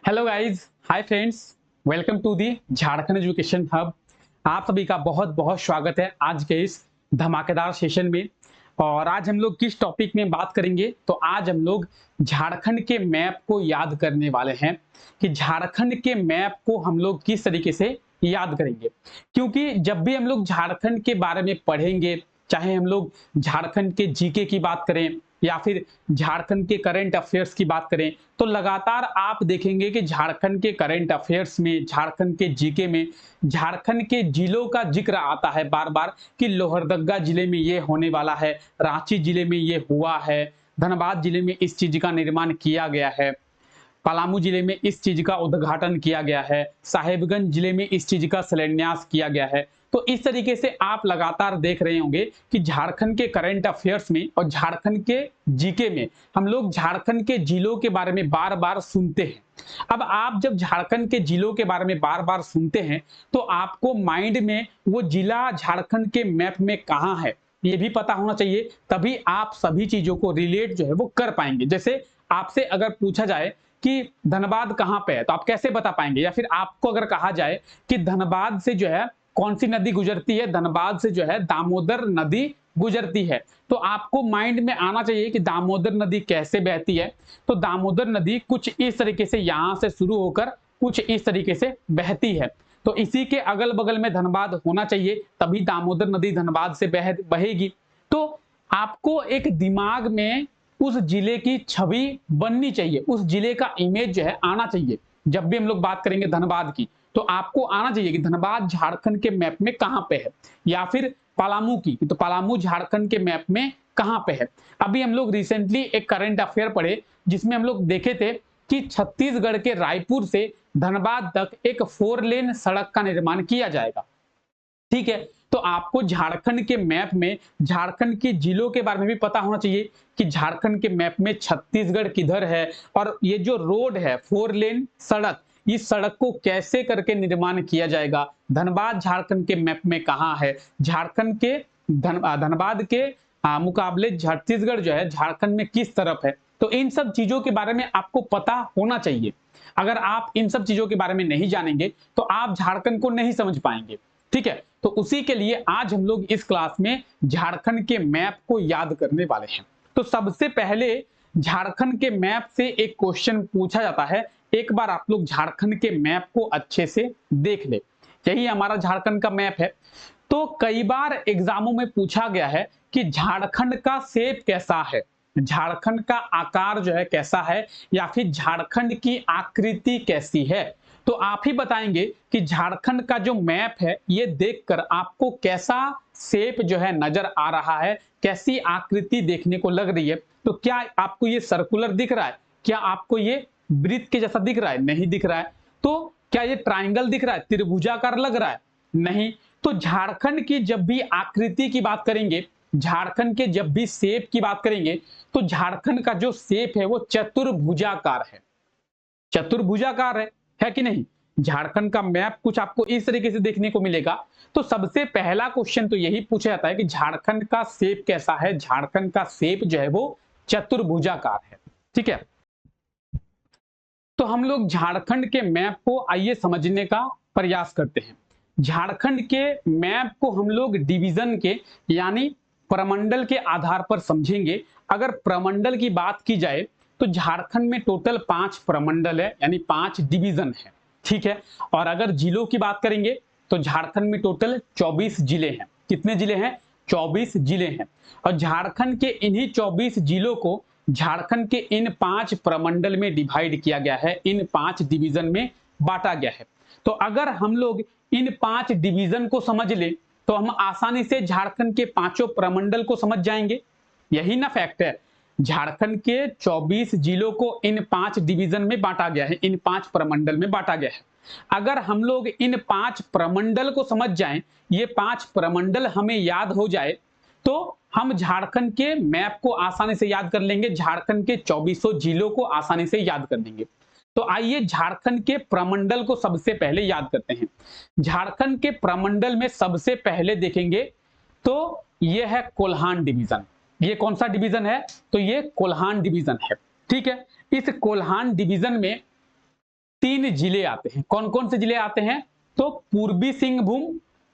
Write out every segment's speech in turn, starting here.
Hello guys, hi friends, welcome to the Jharkhand education hub. आप सभी का बहुत बहुत स्वागत है आज के इस धमाकेदार सेशन में। और आज हम लोग किस टॉपिक में बात करेंगे, तो आज हम लोग झारखंड के मैप को याद करने वाले हैं कि झारखंड के मैप को हम लोग किस तरीके से याद करेंगे। क्योंकि जब भी हम लोग झारखंड के बारे में पढ़ेंगे, चाहे हम लोग झारखंड के जीके की बात करें या फिर झारखंड के करंट अफेयर्स की बात करें, तो लगातार आप देखेंगे कि झारखंड के करंट अफेयर्स में, झारखंड के जीके में झारखंड के जिलों का जिक्र आता है बार बार कि लोहरदगा जिले में ये होने वाला है, रांची जिले में ये हुआ है, धनबाद जिले में इस चीज का निर्माण किया गया है, पलामू जिले में इस चीज का उद्घाटन किया गया है, साहेबगंज जिले में इस चीज का शिलान्यास किया गया है। तो इस तरीके से आप लगातार देख रहे होंगे कि झारखंड के करंट अफेयर्स में और झारखंड के जीके में हम लोग झारखंड के जिलों के बारे में बार बार सुनते हैं। अब आप जब झारखंड के जिलों के बारे में बार बार सुनते हैं तो आपको माइंड में वो जिला झारखंड के मैप में कहाँ है ये भी पता होना चाहिए, तभी आप सभी चीजों को रिलेट जो है वो कर पाएंगे। जैसे आपसे अगर पूछा जाए कि धनबाद कहाँ पे है, तो आप कैसे बता पाएंगे? या फिर आपको अगर कहा जाए कि धनबाद से जो है कौन सी नदी गुजरती है, धनबाद से जो है दामोदर नदी गुजरती है, तो आपको माइंड में आना चाहिए कि दामोदर नदी कैसे बहती है। तो दामोदर नदी कुछ इस तरीके से यहां से शुरू होकर कुछ इस तरीके से बहती है, तो इसी के अगल बगल में धनबाद होना चाहिए, तभी दामोदर नदी धनबाद से बहेगी। तो आपको एक दिमाग में उस जिले की छवि बननी चाहिए, उस जिले का इमेज जो है आना चाहिए। जब भी हम लोग बात करेंगे धनबाद की, तो आपको आना चाहिए कि धनबाद झारखंड के मैप में कहां पे है, या फिर पलामू की, तो पलामू झारखंड के मैप में कहां पे है। अभी हम लोग रिसेंटली एक करंट अफेयर पढ़े जिसमें हम लोग देखे थे कि छत्तीसगढ़ के रायपुर से धनबाद तक एक 4 लेन सड़क का निर्माण किया जाएगा। ठीक है, तो आपको झारखंड के मैप में झारखंड के जिलों के बारे में भी पता होना चाहिए कि झारखंड के मैप में छत्तीसगढ़ किधर है, और ये जो रोड है 4 लेन सड़क, इस सड़क को कैसे करके निर्माण किया जाएगा, धनबाद झारखंड के मैप में कहां है, झारखंड के धनबाद के मुकाबले छत्तीसगढ़ जो है झारखंड में किस तरफ है। तो इन सब चीजों के बारे में आपको पता होना चाहिए। अगर आप इन सब चीजों के बारे में नहीं जानेंगे तो आप झारखंड को नहीं समझ पाएंगे। ठीक है, तो उसी के लिए आज हम लोग इस क्लास में झारखंड के मैप को याद करने वाले हैं। तो सबसे पहले झारखंड के मैप से एक क्वेश्चन पूछा जाता है, एक बार आप लोग झारखंड के मैप को अच्छे से देख ले। यही हमारा झारखंड का मैप है। तो कई बार एग्जामों में पूछा गया है कि झारखंड का शेप कैसा है, झारखंड का आकार जो है कैसा है, या फिर झारखंड की आकृति कैसी है। तो आप ही बताएंगे कि झारखंड का जो मैप है ये देखकर आपको कैसा शेप जो है नजर आ रहा है, कैसी आकृति देखने को लग रही है। तो क्या आपको ये सर्कुलर दिख रहा है, क्या आपको ये वृत्त के जैसा दिख रहा है? नहीं दिख रहा है। तो क्या ये ट्राइंगल दिख रहा है, त्रिभुजाकार लग रहा है? नहीं। तो झारखंड की जब भी आकृति की बात करेंगे, झारखंड के जब भी शेप की बात करेंगे, तो झारखंड का जो शेप है वो चतुर्भुजाकार है, चतुर्भुजाकार है कि नहीं? झारखंड का मैप कुछ आपको इस तरीके से देखने को मिलेगा। तो सबसे पहला क्वेश्चन तो यही पूछा जाता है कि झारखंड का शेप कैसा है, झारखंड का शेप जो है वो चतुर्भुजाकार है। ठीक है, तो हम लोग झारखंड के मैप को आइए समझने का प्रयास करते हैं। झारखंड के मैप को हम लोग डिवीजन के यानी प्रमंडल के आधार पर समझेंगे। अगर प्रमंडल की बात की जाए तो झारखंड में टोटल 5 प्रमंडल है, यानी 5 डिवीजन है। ठीक है, और अगर जिलों की बात करेंगे तो झारखंड में टोटल 24 जिले हैं। कितने जिले हैं? 24 जिले हैं। और झारखंड के इन्हीं 24 जिलों को झारखंड के इन 5 प्रमंडल में डिवाइड किया गया है, इन 5 डिवीजन में बांटा गया है। तो अगर हम लोग इन 5 डिवीजन को समझ ले तो हम आसानी से झारखंड के 5 प्रमंडल को समझ जाएंगे। यही ना फैक्ट है, झारखंड के 24 जिलों को इन 5 डिवीजन में बांटा गया है, इन 5 प्रमंडल में बांटा गया है। अगर हम लोग इन 5 प्रमंडल को समझ जाएं, ये 5 प्रमंडल हमें याद हो जाए, तो हम झारखंड के मैप को आसानी से याद कर लेंगे, झारखंड के 24 जिलों को आसानी से याद कर लेंगे। तो आइए झारखंड के प्रमंडल को सबसे पहले याद करते हैं। झारखंड के प्रमंडल में सबसे पहले देखेंगे तो यह है कोल्हान डिवीजन। ये कौन सा डिवीजन है? तो ये कोल्हान डिवीजन है। ठीक है, इस कोल्हान डिवीजन में तीन जिले आते हैं। कौन कौन से जिले आते हैं? तो पूर्वी सिंहभूम,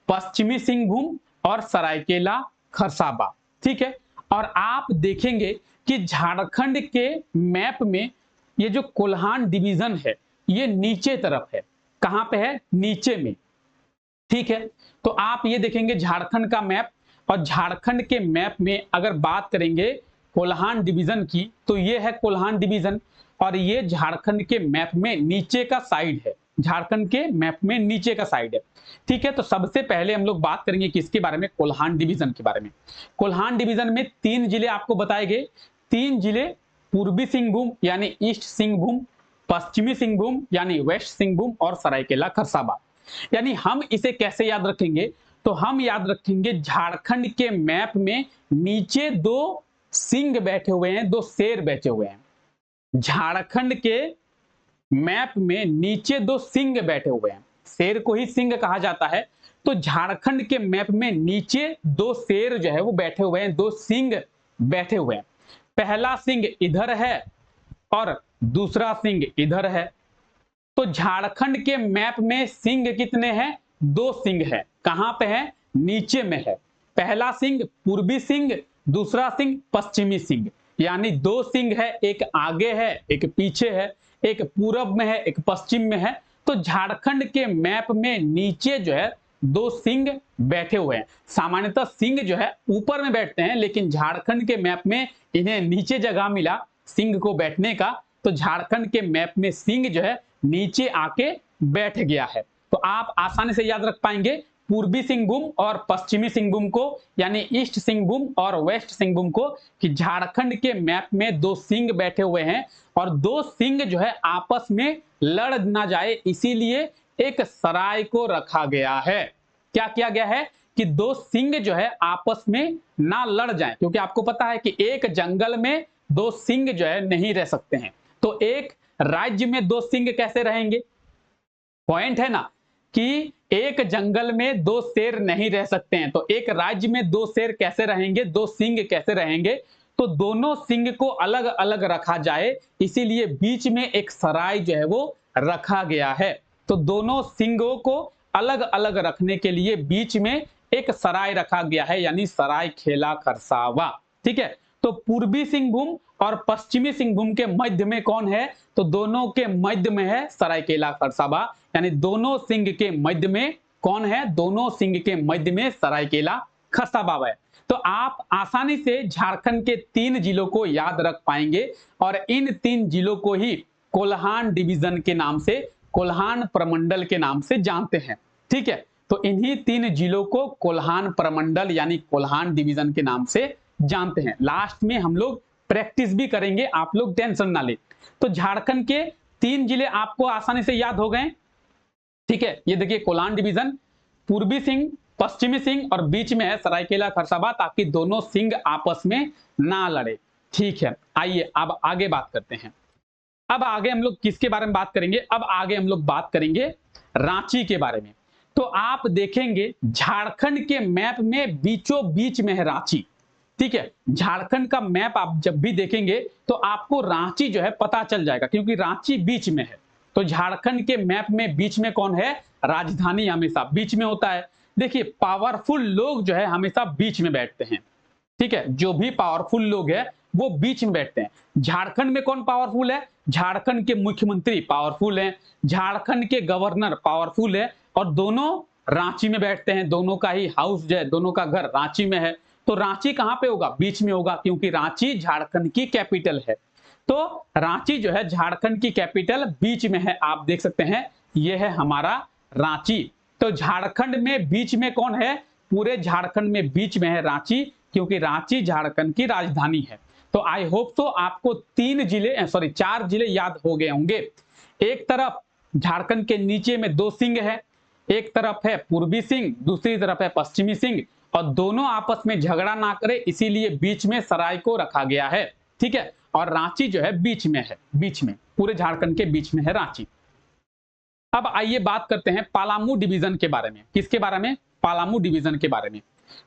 पश्चिमी सिंहभूम और सरायकेला खरसावा। ठीक है। और आप देखेंगे कि झारखंड के मैप में ये जो कोल्हान डिवीजन है ये नीचे तरफ है। कहां पे है? नीचे में। ठीक है। तो आप ये देखेंगे झारखंड का मैप, और झारखंड के मैप में अगर बात करेंगे कोल्हान डिवीजन की, तो ये है कोल्हान डिवीजन, और ये झारखंड के मैप में नीचे का साइड है। झारखंड के मैप में नीचे का साइड है। ठीक है। तो सबसे पहले हम लोग बात करेंगे किसके बारे में? कोल्हान डिवीजन के बारे में। कोल्हान डिवीजन में तीन जिले आपको बताए गए। तीन जिले पूर्वी सिंहभूम यानी ईस्ट सिंहभूम, पश्चिमी सिंहभूम यानी वेस्ट सिंहभूम और सरायकेला खरसावा। यानी हम इसे कैसे याद रखेंगे? तो हम याद रखेंगे झारखंड के मैप में नीचे दो सिंह बैठे हुए हैं, दो शेर बैठे हुए हैं। झारखंड के मैप में नीचे दो सिंह बैठे हुए हैं, शेर को ही सिंह कहा जाता है। तो झारखंड के मैप में नीचे दो शेर जो है वो बैठे हुए हैं, दो सिंह बैठे हुए हैं। पहला सिंह इधर है और दूसरा सिंह इधर है। तो झारखंड के मैप में सिंह कितने हैं? दो सिंह है। कहां पे है? नीचे में है। पहला सिंह पूर्वी सिंह, दूसरा सिंह पश्चिमी सिंह, यानी दो सिंह है, एक आगे है एक पीछे है, एक पूरब में है एक पश्चिम में है। तो झारखंड के मैप में नीचे जो है दो सिंह बैठे हुए हैं। सामान्यतः सिंह जो है ऊपर में बैठते हैं, लेकिन झारखंड के मैप में इन्हें नीचे जगह मिला सिंह को बैठने का। तो झारखंड के मैप में सिंह जो है नीचे आके बैठ गया है। तो आप आसानी से याद रख पाएंगे पूर्वी सिंहभूम और पश्चिमी सिंहभूम को, यानी ईस्ट सिंहभूम और वेस्ट सिंहभूम को, कि झारखंड के मैप में दो सिंह बैठे हुए हैं और दो सिंह जो है आपस में लड़ ना जाए इसीलिए एक सराय को रखा गया है। क्या किया गया है? कि दो सिंह जो है आपस में ना लड़ जाएं, क्योंकि आपको पता है कि एक जंगल में दो सिंह जो है नहीं रह सकते हैं। तो एक राज्य में दो सिंह कैसे रहेंगे? पॉइंट है ना कि एक जंगल में दो शेर नहीं रह सकते हैं, तो एक राज्य में दो शेर कैसे रहेंगे, दो सिंह कैसे रहेंगे? तो दोनों सिंह को अलग अलग रखा जाए इसीलिए बीच में एक सराय जो है वो रखा गया है। तो दोनों सिंहों को अलग अलग रखने के लिए बीच में एक सराय रखा गया है, यानी सरायकेला खरसावा। ठीक है। तो पूर्वी सिंहभूम और पश्चिमी सिंहभूम के मध्य में कौन है? तो दोनों के मध्य में है सरायकेला खरसावा, यानी दोनों सिंह के मध्य में कौन है? दोनों सिंह के मध्य में सरायकेला खरसावा है। तो आप आसानी से झारखंड के तीन जिलों को याद रख पाएंगे, और इन तीन जिलों को ही कोल्हान डिवीजन के नाम से, कोल्हान प्रमंडल के नाम से जानते हैं। ठीक है। तो इन्हीं तीन जिलों को कोल्हान प्रमंडल यानी कोल्हान डिवीजन के नाम से जानते हैं। लास्ट में हम लोग प्रैक्टिस भी करेंगे, आप लोग टेंशन ना ले। तो झारखंड के तीन जिले आपको आसानी से याद हो गए। ठीक है। ये देखिए कोल्हान डिवीजन, पूर्वी सिंह, पश्चिमी सिंह और बीच में है सरायकेला खरसावा, ताकि दोनों सिंह आपस में ना लड़े। ठीक है। आइए अब आगे बात करते हैं। अब आगे हम लोग किसके बारे में बात करेंगे? अब आगे हम लोग बात करेंगे रांची के बारे में। तो आप देखेंगे झारखंड के मैप में बीचों बीच में है रांची। ठीक है। झारखंड का मैप आप जब भी देखेंगे तो आपको रांची जो है पता चल जाएगा, क्योंकि रांची बीच में है। तो झारखंड के मैप में बीच में कौन है? राजधानी हमेशा बीच में होता है। देखिए पावरफुल लोग जो है हमेशा बीच में बैठते हैं। ठीक है। जो भी पावरफुल लोग हैं वो बीच में बैठते हैं। झारखंड में कौन पावरफुल है? झारखंड के मुख्यमंत्री पावरफुल हैं, झारखंड के गवर्नर पावरफुल है, और दोनों रांची में बैठते हैं। दोनों का ही हाउस जो है, दोनों का घर रांची में है। तो रांची कहां पे होगा? बीच में होगा, क्योंकि रांची झारखंड की कैपिटल है। तो रांची जो है झारखंड की कैपिटल बीच में है। आप देख सकते हैं यह है हमारा रांची। तो झारखंड में बीच में कौन है? पूरे झारखंड में बीच में है रांची, क्योंकि रांची झारखंड की राजधानी है। तो आई होप तो आपको चार जिले याद हो गए होंगे। एक तरफ झारखंड के नीचे में दो सिंह है, एक तरफ है पूर्वी सिंह, दूसरी तरफ है पश्चिमी सिंह, और दोनों आपस में झगड़ा ना करे इसीलिए बीच में सराय को रखा गया है। ठीक है। और रांची जो है बीच में है, बीच में, पूरे झारखंड के बीच में है रांची। अब आइए बात करते हैं पालामू डिवीजन के बारे में। किसके बारे में? पालामू डिवीजन के बारे में।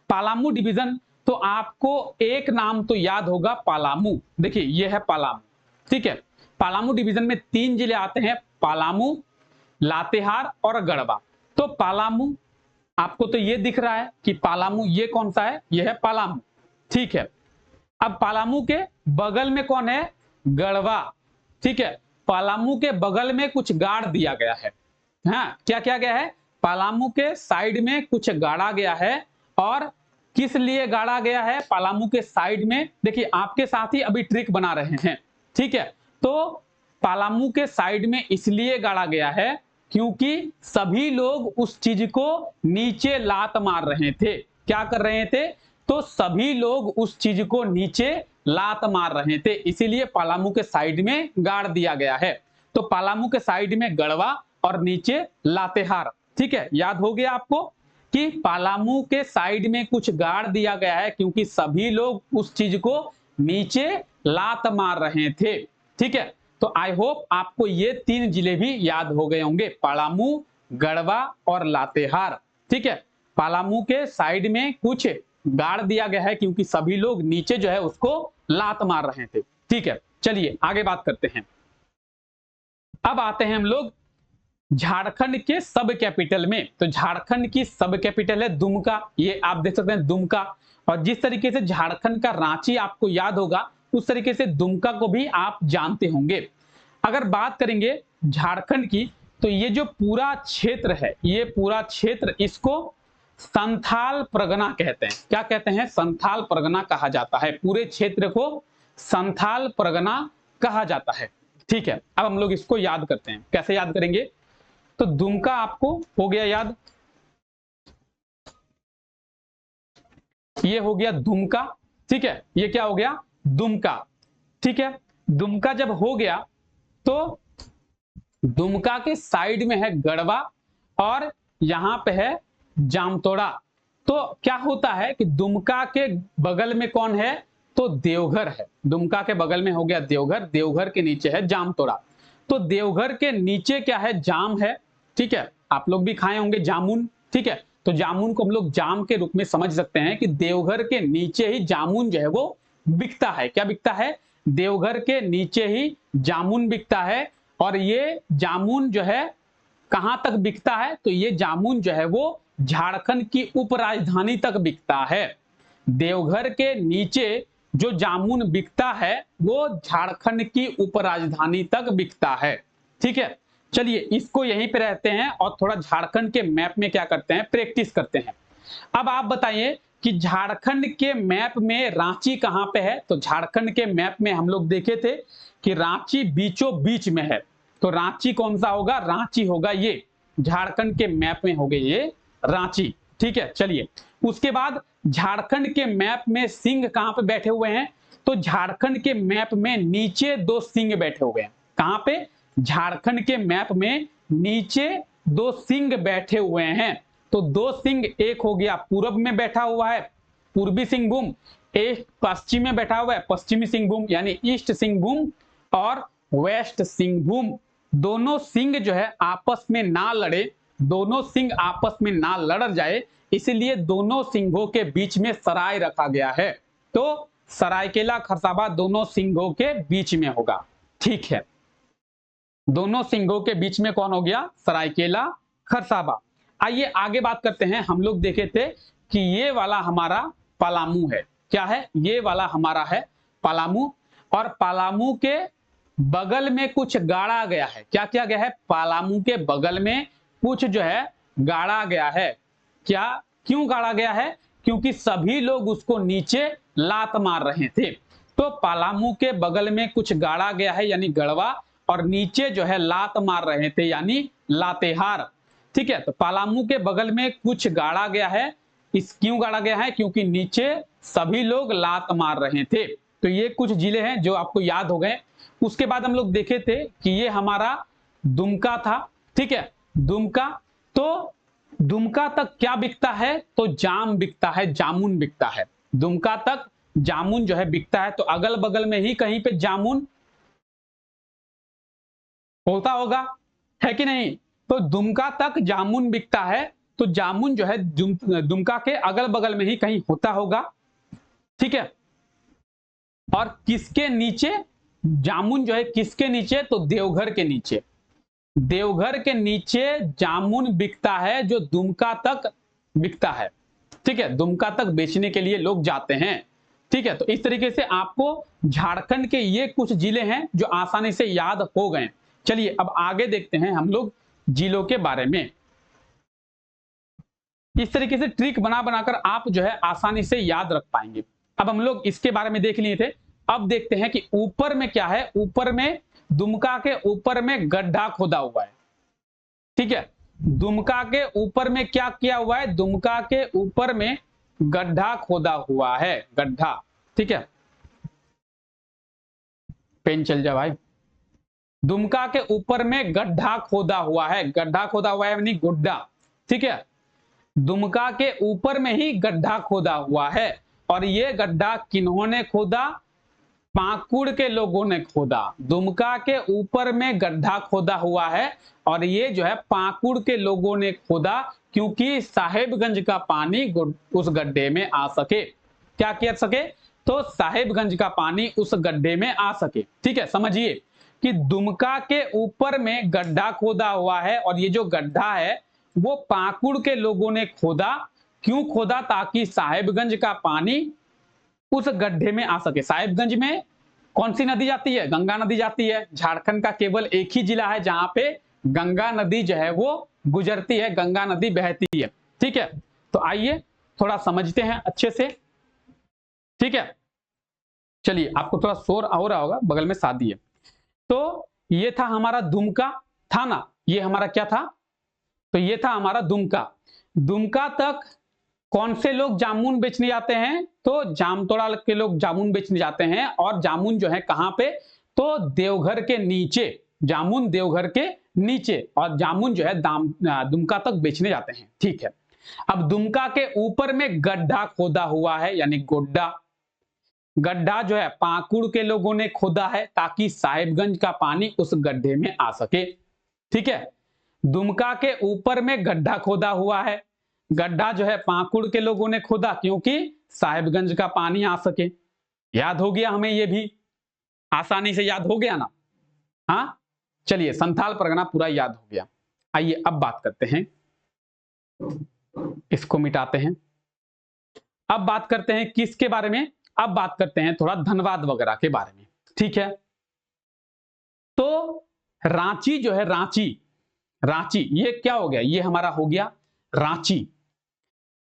पालामू डिवीजन, तो आपको एक नाम तो याद होगा, पालामू। देखिए यह है पालामू। ठीक है। पालामू डिवीजन में तीन जिले आते हैं, पलामू, लातेहार और गढ़वा। तो पलामू आपको तो ये दिख रहा है कि पलामू ये कौन सा है, ये है पलामू, ठीक है। अब पलामू के बगल में कौन है, गढ़वा, ठीक है। पलामू के बगल में कुछ गाड़ दिया गया है, हाँ क्या किया गया है, पलामू के साइड में कुछ गाड़ा गया है। और किस लिए गाड़ा गया है पलामू के साइड में, देखिए आपके साथ ही अभी ट्रिक बना रहे हैं, ठीक है। तो पलामू के साइड में इसलिए गाड़ा गया है क्योंकि सभी लोग उस चीज को नीचे लात मार रहे थे, क्या कर रहे थे, तो सभी लोग उस चीज को नीचे लात मार रहे थे, इसीलिए पलामू के साइड में गाड़ दिया गया है। तो पलामू के साइड में गढ़वा और नीचे लातेहार, ठीक है। याद हो गया आपको कि पलामू के साइड में कुछ गाड़ दिया गया है क्योंकि सभी लोग उस चीज को नीचे लात मार रहे थे, ठीक है। तो आई होप आपको ये 3 जिले भी याद हो गए होंगे, पलामू, गढ़वा और लातेहार, ठीक है। पलामू के साइड में कुछ गाड़ दिया गया है क्योंकि सभी लोग नीचे जो है उसको लात मार रहे थे, ठीक है। चलिए आगे बात करते हैं। अब आते हैं हम लोग झारखंड के सब कैपिटल में। तो झारखंड की सब कैपिटल है दुमका, ये आप देख सकते हैं दुमका। और जिस तरीके से झारखंड का रांची आपको याद होगा उस तरीके से दुमका को भी आप जानते होंगे। अगर बात करेंगे झारखंड की तो ये जो पूरा क्षेत्र है, ये पूरा क्षेत्र इसको संथाल परगना कहते हैं। क्या कहते हैं, संथाल परगना कहा जाता है, पूरे क्षेत्र को संथाल परगना कहा जाता है, ठीक है। अब हम लोग इसको याद करते हैं, कैसे याद करेंगे, तो दुमका आपको हो गया याद, ये हो गया दुमका, ठीक है। ये क्या हो गया, दुमका, ठीक है। दुमका जब हो गया तो दुमका के साइड में है गढ़वा और यहां पे है जामतोड़ा। तो क्या होता है कि दुमका के बगल में कौन है, तो देवघर है। दुमका के बगल में हो गया देवघर, देवघर के नीचे है जामतोड़ा। तो देवघर के नीचे क्या है, जाम है, ठीक है। आप लोग भी खाए होंगे जामुन, ठीक है। तो जामुन को हम लोग जाम के रूप में समझ सकते हैं कि देवघर के नीचे ही जामुन जो है वो बिकता है। क्या बिकता है, देवघर के नीचे ही जामुन बिकता है। और ये जामुन जो है कहां तक बिकता है, तो ये जामुन जो है वो झारखंड की उपराजधानी तक बिकता है। देवघर के नीचे जो जामुन बिकता है वो झारखंड की उपराजधानी तक बिकता है, ठीक है। चलिए इसको यहीं पे रहते हैं और थोड़ा झारखंड के मैप में क्या करते हैं, प्रैक्टिस करते हैं। अब आप बताइए कि झारखंड के मैप में रांची कहां पे है। तो झारखंड के मैप में हम लोग देखे थे कि रांची बीचों बीच में है। तो रांची कौन सा होगा, रांची होगा ये, झारखंड के मैप में हो गए ये रांची, ठीक है। चलिए उसके बाद झारखंड के मैप में सिंह कहां पे बैठे हुए हैं, तो झारखंड के मैप में नीचे 2 सिंह बैठे हुए हैं। कहां पे, झारखंड के मैप में नीचे 2 सिंह बैठे हुए हैं। तो 2 सिंह, एक हो गया पूर्व में बैठा हुआ है पूर्वी सिंहभूम, एक पश्चिम में बैठा हुआ है पश्चिमी सिंहभूम यानी ईस्ट सिंहभूम, और वेस्ट सिंहभूम। दोनों सिंह जो है आपस में ना लड़े, दोनों सिंह आपस में ना लड़ जाए, इसलिए दोनों सिंहों के बीच में सराय रखा गया है। तो सरायकेला खरसावा दोनों सिंहों के बीच में होगा, ठीक है। दोनों सिंहों के बीच में कौन हो गया, सरायकेला खरसावा। आइए आगे बात करते हैं। हम लोग देखे थे कि ये वाला हमारा पलामू है, क्या है, ये वाला हमारा है पलामू। और पलामू के बगल में कुछ गाड़ा गया है। क्या किया गया है, पलामू के बगल में कुछ जो है गाड़ा गया है। क्या, क्यों गाड़ा गया है, क्योंकि सभी लोग उसको नीचे लात मार रहे थे। तो पलामू के बगल में कुछ गाड़ा गया है यानी गढ़वा, और नीचे जो है लात मार रहे थे यानी लातेहार, ठीक है। तो पलामू के बगल में कुछ गाड़ा गया है, इस क्यों गाड़ा गया है, क्योंकि नीचे सभी लोग लात मार रहे थे। तो ये कुछ जिले हैं जो आपको याद हो गए। उसके बाद हम लोग देखे थे कि ये हमारा दुमका था, ठीक है। दुमका, तो दुमका तक क्या बिकता है, तो जाम बिकता है, जामुन बिकता है। दुमका तक जामुन जो है बिकता है। तो अगल बगल में ही कहीं पे जामुन होता होगा, है कि नहीं। तो दुमका तक जामुन बिकता है, तो जामुन जो है दुमका के अगल बगल में ही कहीं होता होगा, ठीक है। और किसके नीचे, जामुन जो है किसके नीचे, तो देवघर के नीचे। देवघर के नीचे जामुन बिकता है जो दुमका तक बिकता है। ठीक है, दुमका तक बेचने के लिए लोग जाते हैं। ठीक है, तो इस तरीके से आपको झारखंड के ये कुछ जिले हैं जो आसानी से याद हो गए। चलिए अब आगे देखते हैं हम लोग जिलों के बारे में। इस तरीके से ट्रिक बना बनाकर आप जो है आसानी से याद रख पाएंगे। अब हम लोग इसके बारे में देख लिए थे, अब देखते हैं कि ऊपर में क्या है। ऊपर में दुमका के ऊपर में गड्ढा खोदा हुआ है। ठीक है, दुमका के ऊपर में क्या किया हुआ है, दुमका के ऊपर में गड्ढा खोदा हुआ है, गड्ढा। ठीक है, पेन चल जा भाई। दुमका के ऊपर में गड्ढा खोदा हुआ है, गड्ढा खोदा हुआ है यानी गुड्डा। ठीक है, दुमका के ऊपर में ही गड्ढा खोदा हुआ है और ये गड्ढा किन्होंने खोदा, पाकुड़ के लोगों ने खोदा। दुमका के ऊपर में गड्ढा खोदा हुआ है और ये जो है पाकुड़ के लोगों ने खोदा, क्योंकि साहेबगंज का पानी उस गड्ढे में आ सके। क्या किया सके, तो साहेबगंज का पानी उस गड्ढे में आ सके। ठीक है, समझिए कि दुमका के ऊपर में गड्ढा खोदा हुआ है और ये जो गड्ढा है वो पाकुड़ के लोगों ने खोदा। क्यों खोदा, ताकि साहेबगंज का पानी उस गड्ढे में आ सके। साहेबगंज में कौन सी नदी जाती है, गंगा नदी जाती है। झारखंड का केवल एक ही जिला है जहां पे गंगा नदी जो है वो गुजरती है, गंगा नदी बहती है। ठीक है, तो आइए थोड़ा समझते हैं अच्छे से। ठीक है, चलिए, आपको थोड़ा शोर हो रहा होगा, बगल में शादी है। तो ये था हमारा दुमका, था ना, ये हमारा क्या था, तो ये था हमारा दुमका। दुमका तक कौन से लोग जामुन बेचने जाते हैं, तो जामतोड़ा के लोग जामुन बेचने जाते हैं। और जामुन जो है कहां पे, तो देवघर के नीचे, जामुन देवघर के नीचे, और जामुन जो है दुमका तक बेचने जाते हैं। ठीक है, अब दुमका के ऊपर में गड्ढा खोदा हुआ है यानी गोड्डा। गड्ढा जो है पाकुड़ के लोगों ने खोदा है ताकि साहेबगंज का पानी उस गड्ढे में आ सके। ठीक है, दुमका के ऊपर में गड्ढा खोदा हुआ है, गड्ढा जो है पाकुड़ के लोगों ने खोदा क्योंकि साहेबगंज का पानी आ सके। याद हो गया हमें, ये भी आसानी से याद हो गया ना। हाँ, चलिए, संथाल परगना पूरा याद हो गया। आइए अब बात करते हैं, इसको मिटाते हैं। अब बात करते हैं किसके बारे में, अब बात करते हैं थोड़ा धनबाद वगैरह के बारे में। ठीक है, तो रांची जो है, रांची, रांची ये क्या हो गया, ये हमारा हो गया रांची।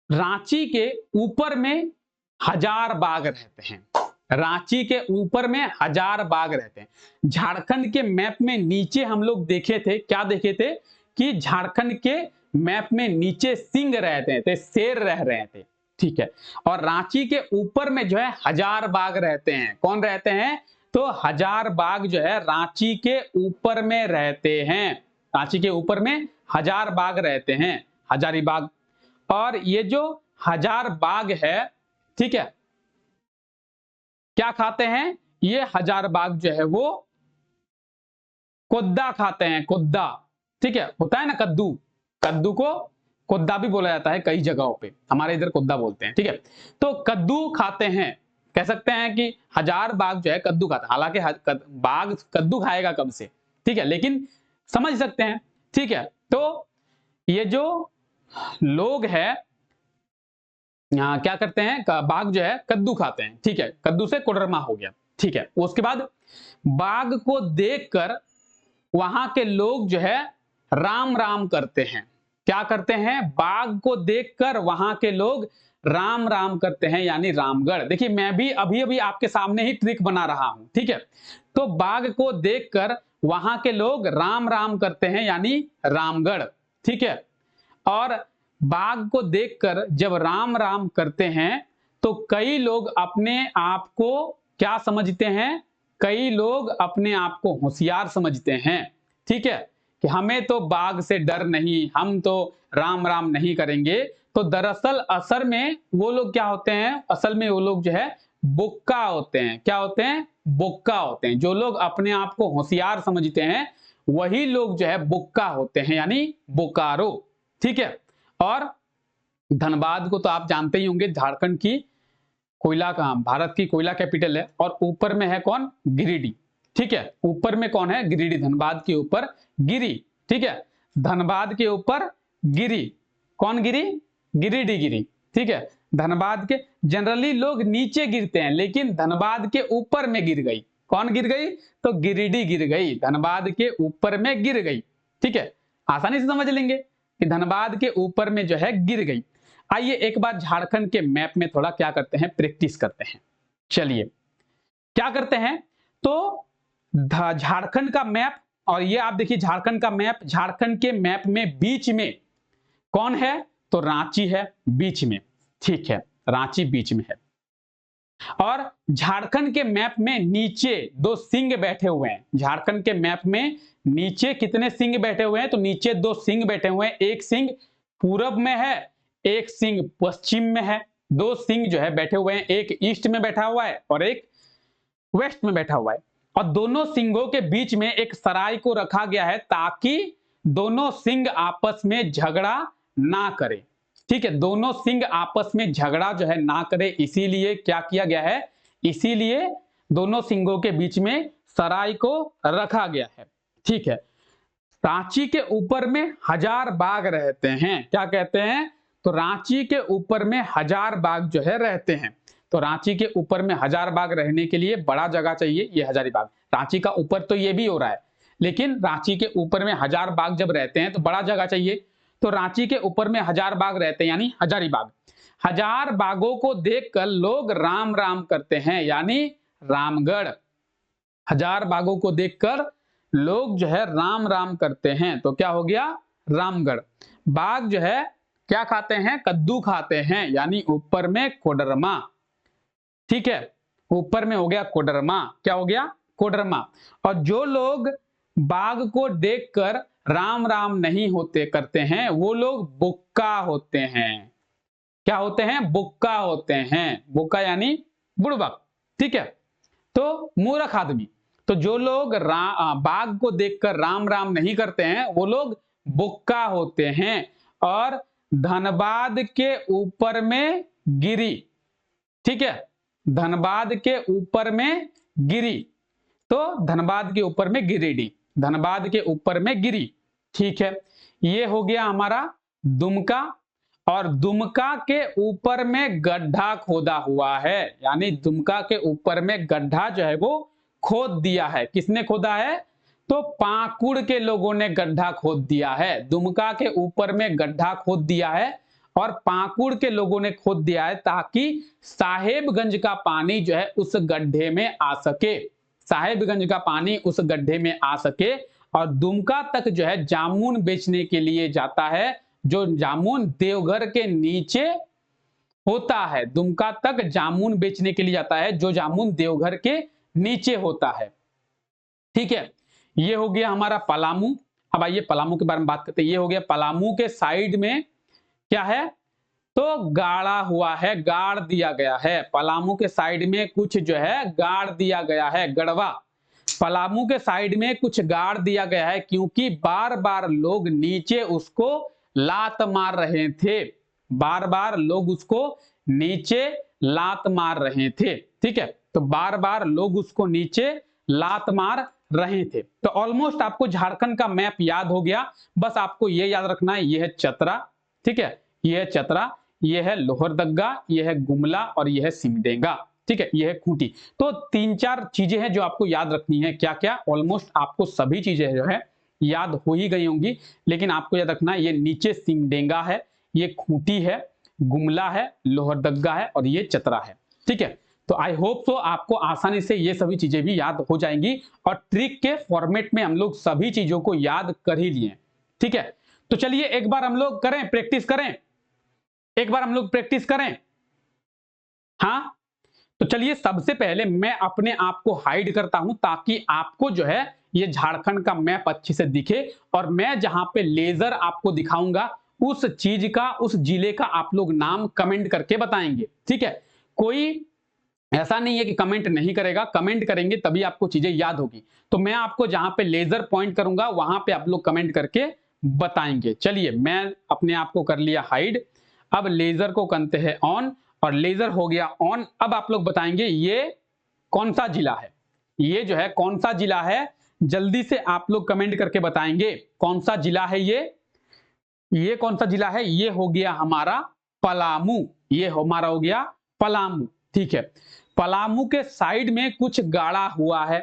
रांची के ऊपर में हजार बाग रहते हैं, रांची के ऊपर में हजार बाग रहते हैं। झारखंड के मैप में नीचे हम लोग देखे थे, क्या देखे थे कि झारखंड के मैप में नीचे सिंह रहते थे, शेर रह रहे थे। ठीक है, और रांची के ऊपर में जो है हजार बाग रहते हैं। कौन रहते हैं, तो हजार बाग जो है रांची के ऊपर में रहते हैं। रांची के ऊपर में हजार बाग रहते हैं, हजारी बाग। और ये जो हजार बाग है, ठीक है, क्या खाते हैं, ये हजार बाग जो है वो कोद्दा खाते हैं, कोद्दा। ठीक है, होता है ना कद्दू, कद्दू को कोद्दा भी बोला जाता है कई जगहों पे, हमारे इधर कोद्दा बोलते हैं। ठीक है, तो कद्दू खाते हैं, कह सकते हैं कि हजार बाग जो है कद्दू खाता है। हालांकि बाग कद्दू खाएगा कब से, ठीक है, लेकिन समझ सकते हैं। ठीक है, तो ये जो लोग हैं क्या करते हैं, बाघ जो है कद्दू खाते हैं। ठीक है, कद्दू से कोडरमा हो गया। ठीक है, उसके बाद बाघ को देखकर वहां के लोग जो है राम राम करते हैं। क्या करते हैं, बाघ को देखकर वहां के लोग राम राम करते हैं यानी रामगढ़। देखिए, मैं भी अभी अभी आपके सामने ही ट्रिक बना रहा हूं। ठीक है, तो बाघ को देखकर वहां के लोग राम राम करते हैं यानी रामगढ़। ठीक है, और बाघ को देखकर जब राम राम करते हैं तो कई लोग अपने आप को क्या समझते हैं, कई लोग अपने आप को होशियार समझते हैं। ठीक है, कि हमें तो बाघ से डर नहीं, हम तो राम राम नहीं करेंगे। तो दरअसल असल में वो लोग क्या होते हैं, असल में वो लोग जो है बुक्का होते हैं। क्या होते हैं, बुक्का होते हैं। जो लोग अपने आप को होशियार समझते हैं वही लोग जो है बुक्का होते हैं यानी बोकारो। ठीक है, और धनबाद को तो आप जानते ही होंगे, झारखंड की कोयला का, भारत की कोयला कैपिटल है। और ऊपर में है कौन, गिरिडीह। ठीक है, ऊपर में कौन है, गिरिडीह, धनबाद के ऊपर गिरी ठीक है, धनबाद के ऊपर गिरी, कौन गिरी? गिरिडीह गिरी, ठीक है। धनबाद के, जनरली लोग नीचे गिरते हैं लेकिन धनबाद के ऊपर में गिर गई, कौन गिर गई? तो गिरिडीह गिर गई, धनबाद के ऊपर में गिर गई, ठीक है। आसानी से समझ लेंगे कि धनबाद के ऊपर में जो है गिर गई। आइए एक बार झारखंड के मैप में थोड़ा क्या करते हैं, प्रैक्टिस करते हैं। चलिए क्या करते हैं, तो झारखंड का मैप, और ये आप देखिए झारखंड का मैप, झारखंड के मैप में बीच में कौन है? तो रांची है बीच में, ठीक है, रांची बीच में है। और झारखंड के मैप में नीचे दो सिंह बैठे हुए हैं, झारखंड के मैप में नीचे कितने सिंह बैठे हुए हैं? तो नीचे दो सिंह बैठे हुए हैं, एक सिंह पूरब में है, एक सिंह पश्चिम में है। दो सिंह जो है बैठे हुए हैं, एक ईस्ट में बैठा हुआ है और एक वेस्ट में बैठा हुआ है। और दोनों सिंहों के बीच में एक सराय को रखा गया है ताकि दोनों सिंह आपस में झगड़ा ना करे, ठीक है, दोनों सिंह आपस में झगड़ा जो है ना करे, इसीलिए क्या किया गया है? इसीलिए दोनों सिंहों के बीच में सराय को रखा गया है, ठीक है। रांची के ऊपर में 1000 बाघ रहते हैं, क्या कहते हैं? तो रांची के ऊपर में 1000 बाघ जो है रहते हैं। तो रांची के ऊपर में 1000 बाघ रहने के लिए बड़ा जगह चाहिए, ये हजारीबाग। रांची का ऊपर तो ये भी हो रहा है, लेकिन रांची के ऊपर में 1000 बाघ जब रहते हैं तो बड़ा जगह चाहिए। तो रांची के ऊपर में 1000 बाघ रहते हैं यानी हजारीबाग। 1000 बाघों को देखकर लोग राम राम करते हैं यानी रामगढ़। 1000 बाघों को देखकर लोग जो है राम राम करते हैं, तो क्या हो गया? रामगढ़। बाघ जो है क्या खाते हैं? कद्दू खाते हैं यानी ऊपर में कोडरमा, ठीक है, ऊपर में हो गया कोडरमा। क्या हो गया? कोडरमा। और जो लोग बाघ को देखकर राम राम नहीं होते करते हैं वो लोग बुक्का होते हैं। क्या होते हैं? बुक्का होते हैं। बुक्का यानी बुड़बक, ठीक है, तो मूर्ख आदमी। तो जो लोग बाघ को देखकर राम राम नहीं करते हैं वो लोग बुक्का होते हैं। और धनबाद के ऊपर में गिरी, ठीक है, धनबाद के ऊपर में गिरी, तो धनबाद के ऊपर में गिरिडीह, धनबाद के ऊपर में गिरी, ठीक है। ये हो गया हमारा दुमका। और दुमका के ऊपर में गड्ढा खोदा हुआ है यानी दुमका के ऊपर में गड्ढा जो है वो खोद दिया है। किसने खोदा है? तो पाकुड़ के लोगों ने गड्ढा खोद दिया है। दुमका के ऊपर में गड्ढा खोद दिया है और पाकुड़ के लोगों ने खोद दिया है ताकि साहेबगंज का पानी जो है उस गड्ढे में आ सके, साहेबगंज का पानी उस गड्ढे में आ सके। और दुमका तक जो है जामुन बेचने के लिए जाता है, जो जामुन देवघर के नीचे होता है। दुमका तक जामुन बेचने के लिए जाता है जो जामुन देवघर के नीचे होता है, ठीक है। ये हो गया हमारा पलामू। अब आइए पलामू के बारे में बात करते हैं। ये हो गया पलामू के साइड में क्या है? तो गाड़ा हुआ है, गाड़ दिया गया है। पलामू के साइड में कुछ जो है गाड़ दिया गया है, गड़वा। पलामू के साइड में कुछ गाड़ दिया गया है क्योंकि बार बार लोग नीचे उसको लात मार रहे थे, बार बार लोग उसको नीचे लात मार रहे थे, ठीक है। तो बार बार लोग उसको नीचे लात मार रहे थे। तो ऑलमोस्ट आपको झारखंड का मैप याद हो गया। बस आपको ये याद रखना है, ये है चतरा, ठीक है, ये है चतरा, ये है लोहरदग्गा, ये है गुमला और ये है सिमडेगा, ठीक है, ये है खूंटी। तो 3-4 चीजें हैं जो आपको याद रखनी है। क्या क्या? ऑलमोस्ट आपको सभी चीजें जो है याद हो ही गई होंगी, लेकिन आपको याद रखना है ये नीचे सिमडेगा है, ये खूंटी है, गुमला है, लोहरदग्गा है और ये चतरा है, ठीक है। तो आई होप तो आपको आसानी से ये सभी चीजें भी याद हो जाएंगी और ट्रिक के फॉर्मेट में हम लोग सभी चीजों को याद कर ही लिए, ठीक है। तो चलिए एक बार हम लोग करें, प्रैक्टिस करें, एक बार हम लोग प्रैक्टिस करें। हाँ, तो चलिए सबसे पहले मैं अपने आप को हाइड करता हूं ताकि आपको जो है ये झारखंड का मैप अच्छे से दिखे और मैं जहां पे लेजर आपको दिखाऊंगा उस चीज का, उस जिले का आप लोग नाम कमेंट करके बताएंगे, ठीक है। कोई ऐसा नहीं है कि कमेंट नहीं करेगा, कमेंट करेंगे तभी आपको चीजें याद होगी। तो मैं आपको जहां पे लेजर पॉइंट करूंगा वहां पे आप लोग कमेंट करके बताएंगे। चलिए मैं अपने आप को कर लिया हाइड, अब लेजर को करते हैं ऑन और लेजर हो गया ऑन। अब आप लोग बताएंगे ये कौन सा जिला है, ये जो है कौन सा जिला है जल्दी से आप लोग कमेंट करके बताएंगे कौन सा जिला है ये कौन सा जिला है? ये हो गया हमारा पलामू, ये हमारा हो गया पलामू। ठीक है, पलामू के साइड में कुछ गाड़ा हुआ है,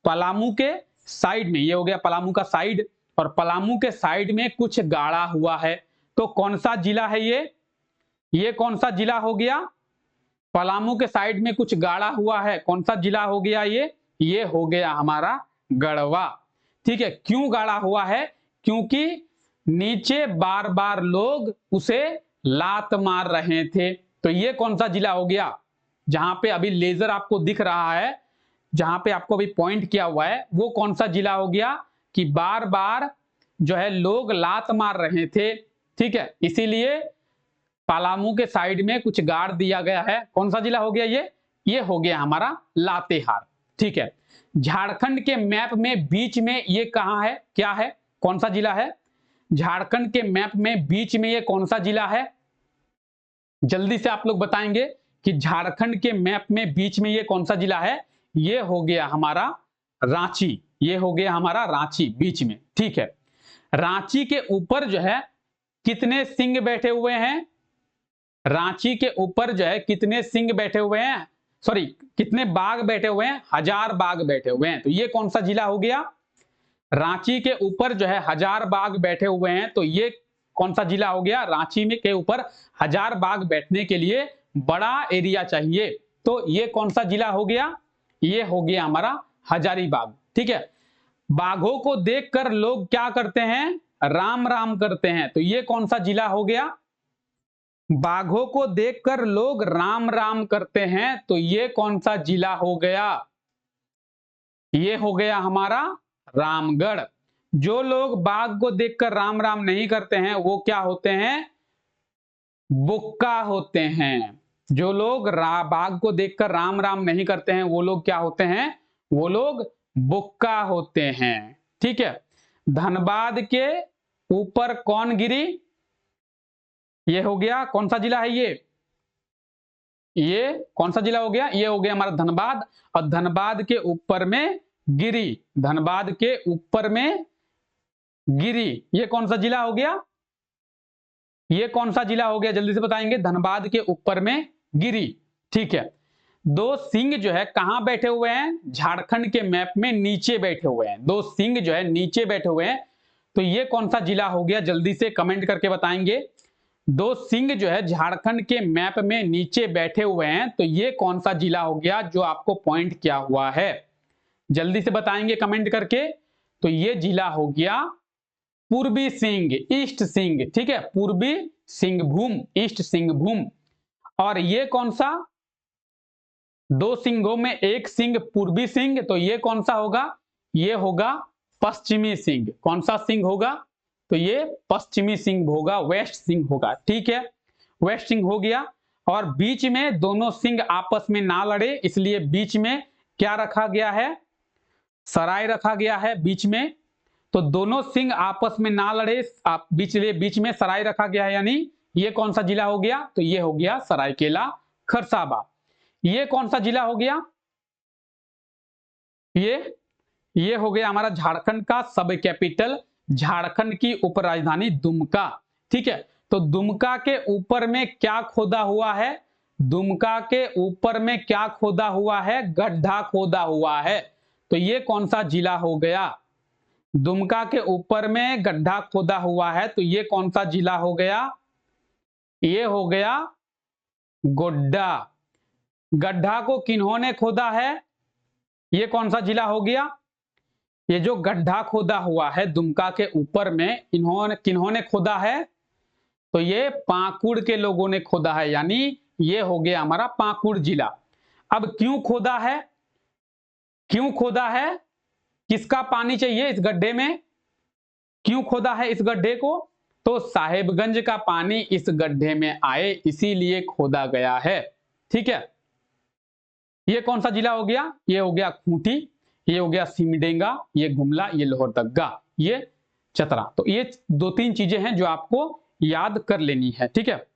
पलामू के साइड में, ये हो गया पलामू का साइड, और पलामू के साइड में कुछ गाड़ा हुआ है। तो कौन सा जिला है ये कौन सा जिला हो गया? पलामू के साइड में कुछ गाड़ा हुआ है, कौन सा जिला हो गया ये हो गया हमारा गढ़वा। ठीक है, क्यों गाड़ा हुआ है? क्योंकि नीचे बार बार लोग उसे लात मार रहे थे। तो ये कौन सा जिला हो गया? जहां पे अभी लेजर आपको दिख रहा है, जहां पे आपको अभी पॉइंट किया हुआ है, वो कौन सा जिला हो गया कि बार बार जो है लोग लात मार रहे थे। ठीक है, इसीलिए पलामू के साइड में कुछ गाड़ दिया गया है। कौन सा जिला हो गया ये हो गया हमारा लातेहार। ठीक है, झारखंड के मैप में बीच में ये कहां है, क्या है, कौन सा जिला है? झारखंड के मैप में बीच में ये कौन सा जिला है? जल्दी से आप लोग बताएंगे कि झारखंड के मैप में बीच में ये कौन सा जिला है? ये हो गया हमारा रांची, ये हो गया हमारा रांची बीच में। ठीक है, रांची के ऊपर जो है कितने सिंह बैठे हुए हैं? रांची के ऊपर जो है कितने सिंह बैठे हुए हैं, सॉरी कितने बाघ बैठे हुए हैं? 1000 बाघ बैठे हुए हैं। तो ये कौन सा जिला हो गया? रांची के ऊपर जो है 1000 बाघ बैठे हुए हैं, तो ये कौन सा जिला हो गया? रांची में के ऊपर 1000 बाघ बैठने के लिए बड़ा एरिया चाहिए, तो ये कौन सा जिला हो गया? ये हो गया हमारा हजारीबाग। ठीक है, बाघों को देखकर लोग क्या करते हैं? राम राम करते हैं। तो ये कौन सा जिला हो गया? बाघों को देखकर लोग राम राम करते हैं, तो ये कौन सा जिला हो गया? ये हो गया हमारा रामगढ़। जो लोग बाघ को देखकर राम राम नहीं करते हैं वो क्या होते हैं? बुक्का होते हैं। जो लोग बाघ को देखकर राम राम नहीं करते हैं वो लोग क्या होते हैं? वो लोग बुक्का होते हैं। ठीक है, धनबाद के ऊपर कौन गिरी? ये हो गया कौन सा जिला है ये कौन सा जिला हो गया? ये हो गया हमारा धनबाद, और धनबाद के ऊपर में गिरी, धनबाद के ऊपर में गिरी, ये कौन सा जिला हो गया? ये कौन सा जिला हो गया? जल्दी से बताएंगे। धनबाद के ऊपर में गिरी। ठीक है, दो सिंह जो है कहां बैठे हुए हैं? झारखंड के मैप में नीचे बैठे हुए हैं, दो सिंह जो है नीचे बैठे हुए हैं। तो ये कौन सा जिला हो गया? जल्दी से कमेंट करके बताएंगे। दो सिंह जो है झारखंड के मैप में नीचे बैठे हुए हैं, तो ये कौन सा जिला हो गया जो आपको पॉइंट किया हुआ है? जल्दी से बताएंगे कमेंट करके। तो ये जिला हो गया पूर्वी सिंह, ईस्ट सिंह। ठीक है, पूर्वी सिंहभूम, ईस्ट सिंहभूम। और ये कौन सा? दो सिंहों में एक सिंह पूर्वी सिंह, तो ये कौन सा होगा? ये होगा पश्चिमी सिंह। कौन सा सिंह होगा? तो ये पश्चिमी सिंह होगा, वेस्ट सिंह होगा। ठीक है, वेस्ट सिंह हो गया। और बीच में दोनों सिंह आपस में ना लड़े, इसलिए बीच में क्या रखा गया है? सराय रखा गया है बीच में। तो दोनों सिंह आपस में ना लड़े, आप बीच में सराय रखा गया है, यानी ये कौन सा जिला हो गया? तो ये हो गया सरायकेला खरसावां। ये कौन सा जिला हो गया? ये हो गया हमारा झारखंड का सब कैपिटल, झारखंड की उपराजधानी दुमका। ठीक है, तो दुमका के ऊपर में क्या खोदा हुआ है? दुमका के ऊपर में क्या खोदा हुआ है? गड्ढा खोदा हुआ है। तो ये कौन सा जिला हो गया? दुमका के ऊपर में गड्ढा खोदा हुआ है, तो ये कौन सा जिला हो गया? ये हो गया गोड्डा। गड्ढा को किन्होंने खोदा है? ये कौन सा जिला हो गया? ये जो गड्ढा खोदा हुआ है दुमका के ऊपर में, किन्होंने खोदा है? तो ये पाकुड़ के लोगों ने खोदा है, यानी ये हो गया हमारा पाकुड़ जिला। अब क्यों खोदा है? क्यों खोदा है? किसका पानी चाहिए इस गड्ढे में? क्यों खोदा है इस गड्ढे को? तो साहेबगंज का पानी इस गड्ढे में आए, इसीलिए खोदा गया है। ठीक है, ये कौन सा जिला हो गया? ये हो गया खूंटी, ये हो गया सिमडेगा, ये गुमला, ये लोहरदगा, ये चतरा। तो ये दो तीन चीजें हैं जो आपको याद कर लेनी है। ठीक है,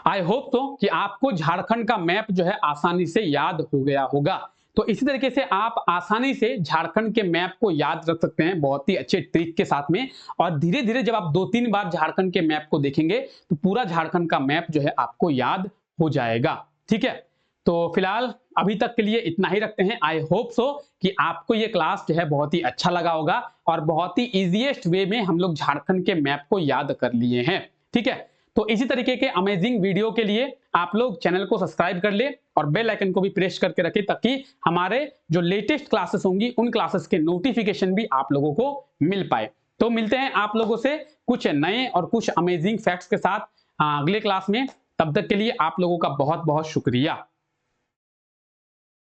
आई होप तो कि आपको झारखंड का मैप जो है आसानी से याद हो गया होगा। तो इसी तरीके से आप आसानी से झारखंड के मैप को याद रख सकते हैं बहुत ही अच्छे ट्रिक के साथ में। और धीरे धीरे जब आप 2-3 बार झारखंड के मैप को देखेंगे तो पूरा झारखंड का मैप जो है आपको याद हो जाएगा। ठीक है, तो फिलहाल अभी तक के लिए इतना ही रखते हैं। आई होप सो कि आपको ये क्लास जो है बहुत ही अच्छा लगा होगा और बहुत ही इजीएस्ट वे में हम लोग झारखंड के मैप को याद कर लिए हैं। ठीक है, तो इसी तरीके के अमेजिंग वीडियो के लिए आप लोग चैनल को सब्सक्राइब कर ले और बेल आइकन को भी प्रेस करके रखें ताकि हमारे जो लेटेस्ट क्लासेस होंगी उन क्लासेस के नोटिफिकेशन भी आप लोगों को मिल पाए। तो मिलते हैं आप लोगों से कुछ नए और कुछ अमेजिंग फैक्ट्स के साथ अगले क्लास में। तब तक के लिए आप लोगों का बहुत बहुत शुक्रिया।